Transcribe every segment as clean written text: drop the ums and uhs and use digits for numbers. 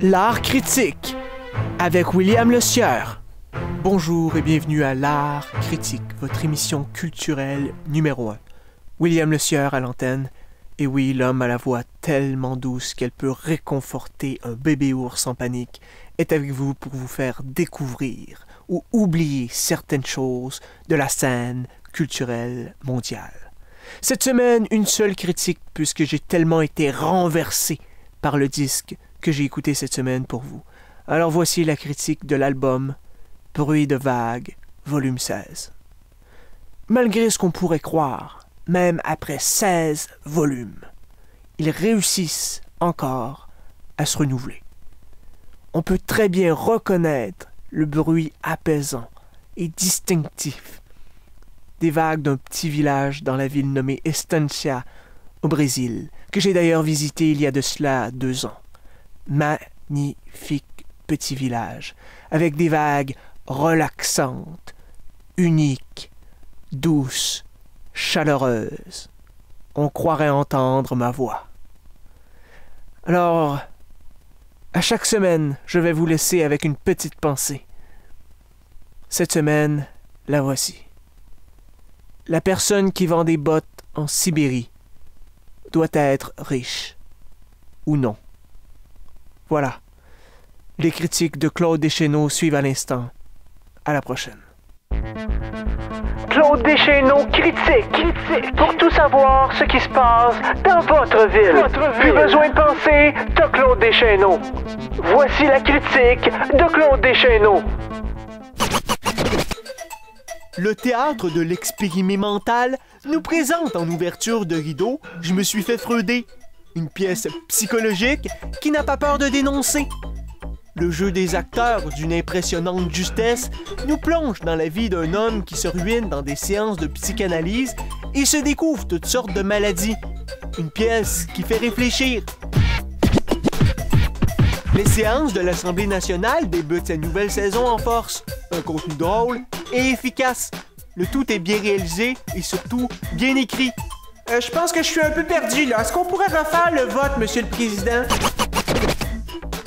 L'art critique avec William Le Sieur. Bonjour et bienvenue à l'art critique, votre émission culturelle numéro 1. William Le Sieur à l'antenne. Et oui, l'homme à la voix tellement douce qu'elle peut réconforter un bébé ours en panique est avec vous pour vous faire découvrir ou oublier certaines choses de la scène culturelle mondiale. Cette semaine, une seule critique puisque j'ai tellement été renversé par le disque que j'ai écouté cette semaine pour vous. Alors voici la critique de l'album Bruit de vagues, volume 16. Malgré ce qu'on pourrait croire, même après 16 volumes, ils réussissent encore à se renouveler. On peut très bien reconnaître le bruit apaisant et distinctif des vagues d'un petit village dans la ville nommée Estancia, au Brésil, que j'ai d'ailleurs visité il y a de cela 2 ans. Magnifique petit village, avec des vagues relaxantes, uniques, douces, chaleureuses. On croirait entendre ma voix. Alors, à chaque semaine, je vais vous laisser avec une petite pensée. Cette semaine, la voici. La personne qui vend des bottes en Sibérie doit être riche. Ou non. Voilà. Les critiques de Claude Deschenaux suivent à l'instant. À la prochaine. Claude Deschenaux critique. Pour tout savoir ce qui se passe dans votre ville. Plus besoin de penser, t'as Claude Deschenaux. Voici la critique de Claude Deschenaux. Le théâtre de l'expérimental nous présente en ouverture de rideau « Je me suis fait frauder », une pièce psychologique qui n'a pas peur de dénoncer. Le jeu des acteurs, d'une impressionnante justesse, nous plonge dans la vie d'un homme qui se ruine dans des séances de psychanalyse et se découvre toutes sortes de maladies. Une pièce qui fait réfléchir. Les séances de l'Assemblée nationale débutent cette nouvelle saison en force. Un contenu drôle et efficace. Le tout est bien réalisé et surtout bien écrit. Je pense que je suis un peu perdu là. Est-ce qu'on pourrait refaire le vote, Monsieur le Président?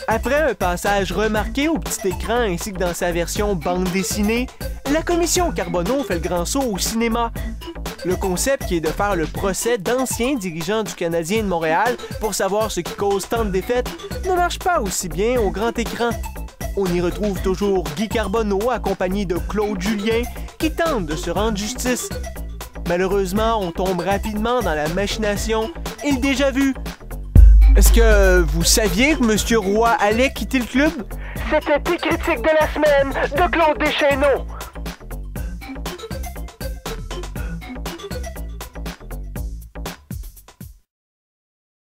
Après un passage remarqué au petit écran ainsi que dans sa version bande dessinée, la commission Carbonneau fait le grand saut au cinéma. Le concept qui est de faire le procès d'anciens dirigeants du Canadien de Montréal pour savoir ce qui cause tant de défaites ne marche pas aussi bien au grand écran. On y retrouve toujours Guy Carbonneau accompagné de Claude Julien qui tente de se rendre justice. Malheureusement, on tombe rapidement dans la machination et le déjà-vu. Est-ce que vous saviez que M. Roy allait quitter le club? C'était tes critiques de la semaine de Claude Deschenaux.